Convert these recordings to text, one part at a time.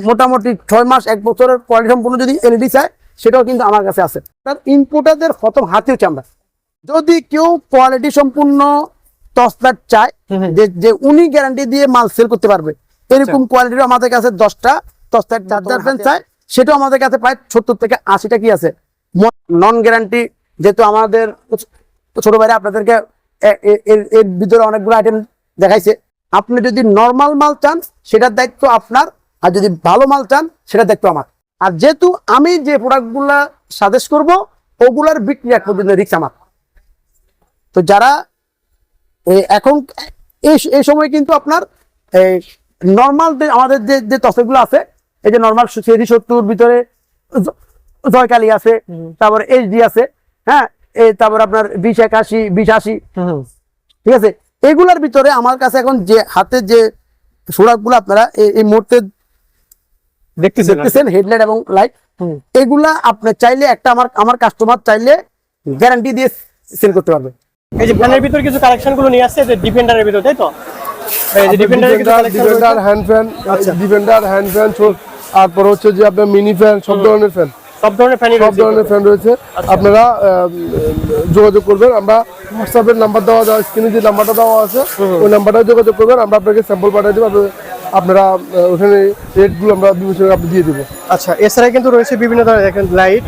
মোটামুটি 6 মাস 1 বছরের কোয়ালিটি সম্পূর্ণ যদি এলইডি চায় সেটাও কিন্তু আমার কাছে আছে। তার ইম্পোর্টারদের প্রথম হাতে হচ্ছে আমরা। যদি কেউ কোয়ালিটি সম্পূর্ণ টর্চ লাইট চায় যে উনি গ্যারান্টি দিয়ে মাল সেল করতে পারবে, এরকম কোয়ালিটির আমাদের কাছে 10টা টর্চ লাইট চার্জার ফ্যান চায়, সেটাও আমাদের কাছে প্রায় 70 থেকে 80টা কি আছে নন গ্যারান্টি। যেহেতু আমাদের ছোট ভাইরা আপনাদেরকে এর ভিতরে অনেকগুলো আইটেম দেখাইছে, আপনি যদি নর্মাল মাল চান সেটার দায়িত্ব আপনার, আর যদি ভালো মাল চান সেটার দায়িত্ব আমার। আর যেহেতু আমি যে প্রোডাক্টগুলা সাজেস্ট করব ওগুলার বিক্রি এক পর্যন্ত রিস্ক আমার। তো যারা এখন এই সময় কিন্তু আপনার নর্মাল আমাদের যে তসরগুলো আছে, এই যে নর্মাল 70 ভিতরে জয়কালী আছে, তারপরে এইচডি আছে, হ্যাঁ, তারপর আপনার 2081 2080, ঠিক আছে। এগুলার ভিতরে আমার কাছে এখন যে হাতে যে প্রোডাক্টগুলো আপনারা এই মুহূর্তে দেখতেছেন হেডলাইট এবং লাইট, এগুলা আপনি চাইলে একটা আমার কাস্টমার চাইলে গ্যারান্টি দিয়ে সেল করতে পারবে। এই যে ফ্যানের ভিতর কিছু কালেকশন গুলো নিয়ে আসছে, যে ডিফেন্ডারের ভিতর, তাই তো? এই যে ডিফেন্ডারের কিছু collection, defender hand fan, defender hand fan, তারপর হচ্ছে যে আপনার মিনি ফ্যান, সব ধরনের ফ্যান, সব ধরনের ফ্যান রয়েছে। আপনারা যোগাযোগ করবেন, আমরা হোয়াটসঅ্যাপের নাম্বার দেওয়া আছে, স্ক্রিনে যে নাম্বারটা দেওয়া আছে ওই নাম্বারটা যোগাযোগ করবেন, আমরা আপনাকে স্যাম্পল পাঠিয়ে দেবো, আপনারা ওখানে রেটগুলো আমরা বিবেচনা আপনি দিয়ে দেবো। আচ্ছা, এছাড়া কিন্তু রয়েছে বিভিন্ন ধরনের দেখেন লাইট,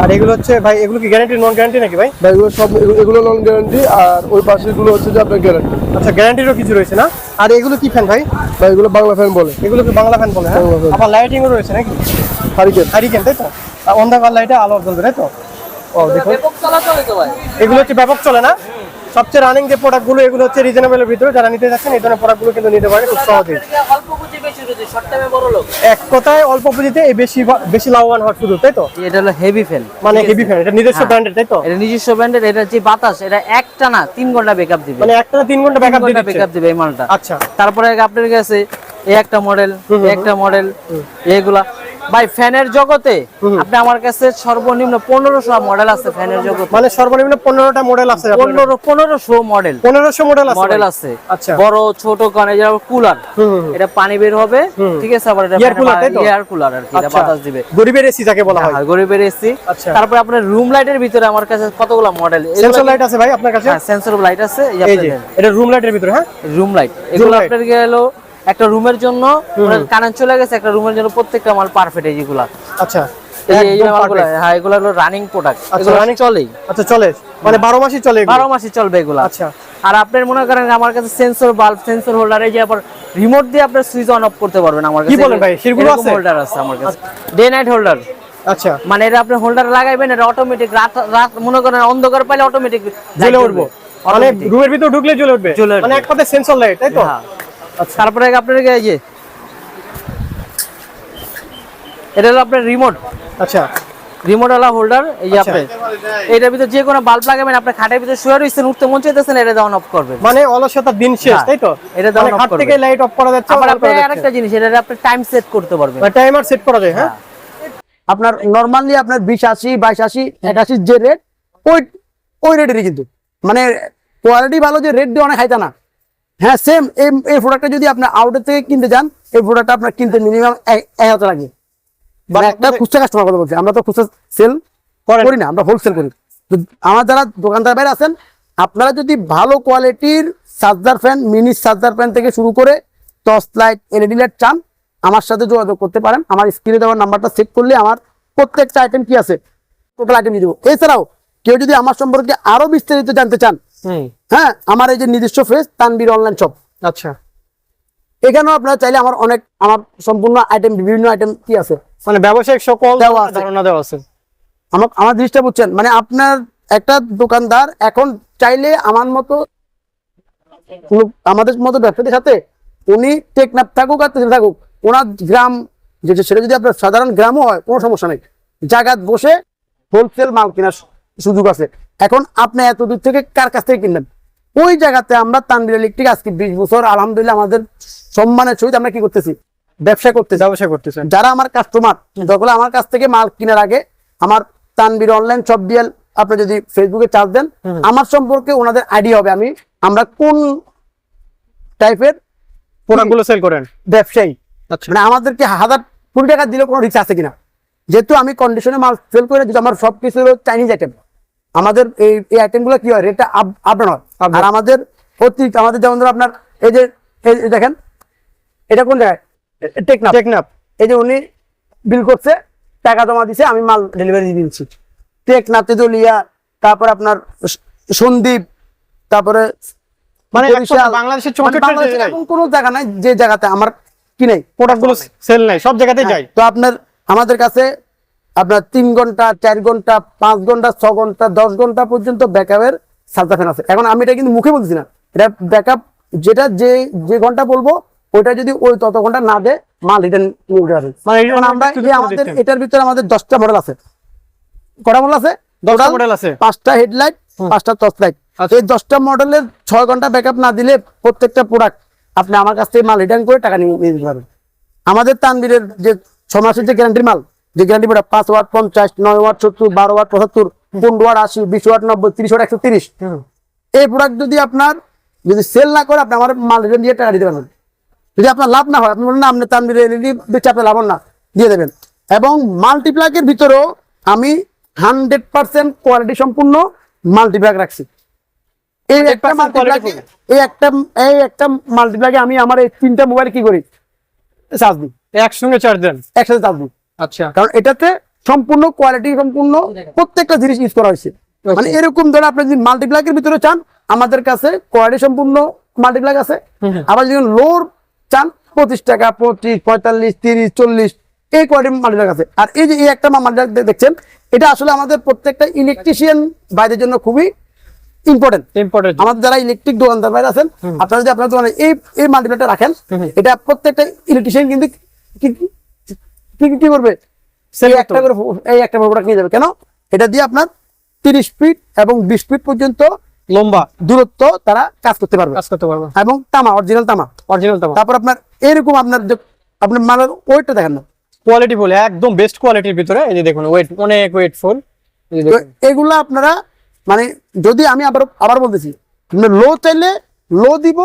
আর এগুলো হচ্ছে ভাই, এগুলো কি গ্যারান্টি নন গ্যারান্টি নাকি ভাই? ভাই এগুলো সব, এগুলো নন গ্যারান্টি, আর ওই পাশেগুলো হচ্ছে যে আপনার গ্যারান্টি। আচ্ছা, গ্যারান্টিরও কিছু রয়েছে না? আর এগুলো কি ফ্যান ভাই? ভাই এগুলো বাংলা ফ্যান বলে। এগুলো কি বাংলা ফ্যান বলে? হ্যাঁ, আবার লাইটিংও রয়েছে নাকি? হারিকেন, তাই তো? অন্ধকার লাইটে আলো জ্বলবে, তাই তো? ও দেখো, এগুলো হচ্ছে ব্যাপক চলে না? সবচেয়ে রানিং যে প্রোডাক্টগুলো এগুলো হচ্ছে রিজনেবলের ভিতরে, যারা নিতে যাচ্ছেন এই ধরনের প্রোডাক্টগুলো কিন্তু নিতে পারেন খুব সহজেই। এক কথায় অল্প পুঁজিতে এই বেশি লাভবান হওয়ার সুযোগ, তাই তো? এটা হলো হেভি ফ্যান, মানে হেভি ফ্যান, এটা নিজস্ব ব্র্যান্ডের, তাই তো? এটা নিজস্ব ব্র্যান্ডের। এটা যে বাতাস, এটা একটানা 3 ঘন্টা ব্যাকআপ দিবে, মানে একটানা 3 ঘন্টা ব্যাকআপ দিবে এই মালটা। আচ্ছা, তারপরে আপনার কাছে এই একটা মডেল, একটা মডেল, এগুলা ভাই ফ্যানের জগতে আপনি আমার কাছে সর্বনিম্ন 1500 মডেল আছে ফ্যানের জগতে। মানে সর্বনিম্ন 15টা মডেল আছে, 1500 মডেল, 1500 মডেল আছে। আচ্ছা, বড় ছোট কানে যা কুলার, এটা পানি বের হবে, ঠিক আছে। আবার এটা এয়ার কুলার আর কি, এটা বাতাস দিবে। গরিবের এসি যাকে বলা হয়, গরিবের এসি। তারপর আপনার রুম লাইটের ভিতরে আমার কাছে কতগুলো মডেল। সেন্সর লাইট আছে ভাই আপনার কাছে? হ্যাঁ, সেন্সর লাইট আছে। এই যে এটা রুম লাইটের ভিতরে, হ্যাঁ, রুম লাইট। এগুলো আপনার গেল একটা রুমের জন্য কারেন্ট চলে গেছে, একটা রুমের জন্য প্রত্যেকটা মাল পারফেক্ট এইগুলা। আচ্ছা, এই মালগুলো, হ্যাঁ, এগুলো হলো রানিং প্রোডাক্ট, এগুলো রানিং চলেই। আচ্ছা, চলে মানে 12 মাসই চলে, 12 মাসই চলবে এগুলো। আচ্ছা, আর আপনার মনে করেন আমার কাছে সেন্সর বাল্ব, সেন্সর হোল্ডার, এই যে আবার রিমোট দিয়ে আপনার সুইচ অন অফ করতে পারবেন আমার কাছে। কি বলেন ভাই, সেগুলো আছে? হোল্ডার আছে আমার কাছে, ডে নাইট হোল্ডার। আচ্ছা, মানে এটা আপনি হোল্ডার লাগাইবেন, এটা অটোমেটিক রাত মনে করেন অন্ধকার পাইলে অটোমেটিক জ্বলে উঠবে, মানে রুমের ভিতর ঢুকলে জ্বলে উঠবে, মানে এক কথায় সেন্সর লাইট, তাই তো? আচ্ছা, তারপরে আপনার এই যে এটা হলো আপনার রিমোট। আচ্ছা, রিমোট ওয়ালা হোল্ডার। এই যে আপনি এটার ভিতরে যে কোনো বাল্ব লাগাবেন, আপনি খাটের ভিতরে শুয়ে রইছেন, উঠতে মন চাইতেছেন, এটা অন অফ করবেন, মানে অলসতার দিন শেষ, তাই তো? এটা অন অফ খাট থেকে লাইট অফ করা যাচ্ছে। আবার আপনি আরেকটা জিনিস, এটা আপনি টাইম সেট করতে পারবেন, টাইমার সেট করা যায়। হ্যাঁ, আপনার নরমালি আপনার 2080 2280 81 যে রেট, ওই রেটেরই কিন্তু, মানে কোয়ালিটি ভালো, যে রেট দিয়ে অনেক খাইতা না। হ্যাঁ, সেম এই প্রোডাক্টটা যদি আপনি আউটের থেকে কিনতে যান, এই প্রোডাক্টটা আপনার কিনতে মিনিমাম 1000 লাগে। মানে একটা খুচরা কাস্টমার কথা বলছি, আমরা তো খুচরা সেল করি না, আমরা হোলসেল করি। তো আমার যারা দোকানদার বাইরে আছেন, আপনারা যদি ভালো কোয়ালিটির charger fan, mini charger fan থেকে শুরু করে টর্চ লাইট, এলইডি লাইট চান, আমার সাথে যোগাযোগ করতে পারেন। আমার স্ক্রিনে দেওয়ার নাম্বারটা চেক করলে আমার প্রত্যেকটা আইটেম কি আছে টোটাল আইটেম দিয়ে দেবো। এছাড়াও কেউ যদি আমার সম্পর্কে আরো বিস্তারিত জানতে চান, হ্যাঁ, আমার এই যে নিজস্ব ফেস তানবীর অনলাইন শপ। আচ্ছা, এখানেও আপনারা চাইলে আমার সম্পূর্ণ আইটেম, বিভিন্ন আইটেম কি আছে, মানে ব্যবসায়িক সকল ধারণা দেওয়া আছে। আমার জিনিসটা বুঝছেন, মানে আপনার একটা দোকানদার এখন চাইলে আমাদের মতো ব্যবসায়ীদের সাথে উনি টেকনাফ থাকুক আর থাকুক, ওনার গ্রাম সেটা যদি আপনার সাধারণ গ্রামও হয়, কোনো সমস্যা নেই, জায়গায় বসে হোলসেল মাল কেনার সুযোগ আছে। এখন আপনি এত দূর থেকে কার কাছ থেকে কিনবেন, ওই জায়গাতে আমরা তানবীর ইলেকট্রিক আজকে 20 বছর আলহামদুলিল্লাহ আমাদের সম্মানের সহিত আমরা কি করতেছি, ব্যবসা করতেছি। যারা আমার কাস্টমার, যখন আমার কাছ থেকে মাল কেনার আগে আমার তানবীর অনলাইন শপ দিয়ে আপনি যদি ফেসবুকে চার্জ দেন, আমার সম্পর্কে ওনাদের আইডিয়া হবে আমরা কোন টাইপের প্রোডাক্টগুলো সেল করেন, ব্যবসায়ী। মানে আমাদেরকে 1000 কোটি টাকা দিলে কোনো রিস্ক আছে কিনা, যেহেতু আমি কন্ডিশনে মাল সেল করে যেহেতু আমার সবকিছু চাইনিজ আইটেম, আমাদের এই আইটেমগুলো কি হয় রেটটা আপ ডাউন হয়। আর আমাদের অতিরিক্ত আমাদের যেমন ধরো আপনার এই যে দেখেন এটা কোন জায়গায় টেকনাফ এই যে উনি বিল করছে, টাকা জমা দিছে, আমি মাল ডেলিভারি দিয়ে দিচ্ছি। টেকনাফ, তেতুলিয়া, তারপর আপনার সন্দ্বীপ, তারপরে মানে বরিশাল, বাংলাদেশের মানে বাংলাদেশের এমন কোনো জায়গা নাই যে জায়গাতে আমার কি নাই, প্রোডাক্টগুলো সেল নাই, সব জায়গাতেই যায়। তো আপনার আমাদের কাছে আপনার 3 ঘন্টা 4 ঘন্টা 5 ঘন্টা 6 ঘন্টা 10 ঘন্টা পর্যন্ত ব্যাকআপের সার্ভিস ফ্যান আছে। এখন আমি এটা কিন্তু মুখে বলছি না, এটা ব্যাকআপ যেটা যে ঘন্টা বলবো ওইটা যদি ওই তত ঘন্টা না দেয় মাল রিটার্ন নিয়ে উঠে আসে। মানে এখন আমরা এই আমাদের এটার ভিতরে আমাদের 10টা মডেল আছে। কটা মডেল আছে? 10টা মডেল আছে। 5টা হেডলাইট, 5টা টর্চ লাইট। এই 10টা মডেলের 6 ঘন্টা ব্যাকআপ না দিলে প্রত্যেকটা প্রোডাক্ট আপনি আমার কাছ থেকে মাল রিটার্ন করে টাকা নিয়ে নিতে পারবেন। আমাদের তানবীরের যে 6 মাসের যে গ্যারান্টির মাল, যে guarantee product 5 watt 50, 9 watt 70, 12 watt 75, 15 watt 80, 20 watt 90, 30 watt 130, এই প্রোডাক্ট যদি আপনার যদি সেল না করে আপনি আমার মাল রিটার্ন দিয়ে টাকা দিতে পারবেন। যদি আপনার লাভ না হয়, আপনি বলেন না আপনি তানবীরের এলইডি বেচে আপনি লাভ না, দিয়ে দেবেন। এবং মাল্টিপ্লাকের ভিতরেও আমি 100% কোয়ালিটি সম্পূর্ণ মাল্টিপ্লাক রাখছি। এই একটা মাল্টিপ্লাকে এই একটা মাল্টিপ্লাকে আমি আমার এই 3টা মোবাইল কি করি, চার্জ দিই, একসঙ্গে চার্জ দেন? একসাথে চার্জ দিই। আচ্ছা, কারণ এটাতে সম্পূর্ণ কোয়ালিটি সম্পূর্ণ প্রত্যেকটা জিনিস ইউজ করা হয়েছে। মানে এরকম ধরে আপনি যদি মাল্টিপ্লাকের ভিতরে চান আমাদের কাছে কোয়ালিটি সম্পূর্ণ মাল্টিপ্লাক আছে। আবার যদি লোর চান 25 টাকা 25, 45, 30, 40 এই কোয়ালিটি মাল্টিপ্লাক আছে। আর এই যে এই একটা মাল্টিপ্লাক দেখছেন, এটা আসলে আমাদের প্রত্যেকটা ইলেকট্রিশিয়ান ভাইদের জন্য খুবই ইম্পর্টেন্ট। আমাদের যারা ইলেকট্রিক দোকানদার ভাই আছেন, আপনারা যদি আপনার দোকানে এই মাল্টিপ্লাকটা রাখেন, এটা প্রত্যেকটা ইলেকট্রিশিয়ান কিন্তু কি করবে, এই একটা প্রোডাক্ট নিয়ে যাবে। কেন? এটা দিয়ে আপনার 30 ফিট এবং 20 ফিট পর্যন্ত লম্বা দূরত্ব তারা কাজ করতে পারবে এবং তামা, অরিজিনাল তামা। তারপর আপনার এরকম আপনার মালের ওয়েটটা দেখেন না, কোয়ালিটি বলে একদম বেস্ট কোয়ালিটির ভিতরে। এই যে দেখুন ওয়েট, অনেক ওয়েটফুল। এগুলা আপনারা মানে যদি আমি আবার বলতেছি, লো চাইলে লো দিব,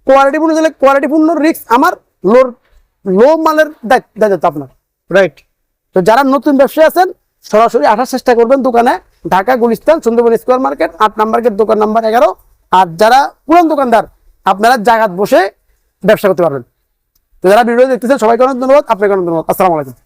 কোয়ালিটি পূর্ণ চাইলে কোয়ালিটি পূর্ণ, রিস্ক আমার লো মালের দায়িত্ব আপনার। রাইট। তো যারা নতুন ব্যবসায়ী আছেন সরাসরি আসার চেষ্টা করবেন দোকানে, Dhaka Gulistan Sundarban square market 8 number gate, দোকান নাম্বার 11। আর যারা পুরান দোকানদার আপনারা জায়গায় বসে ব্যবসা করতে পারবেন। তো যারা ভিডিও দেখতেছেন সবাইকে অনেক ধন্যবাদ, আপনাকে অনেক ধন্যবাদ। আসসালামু আলাইকুম।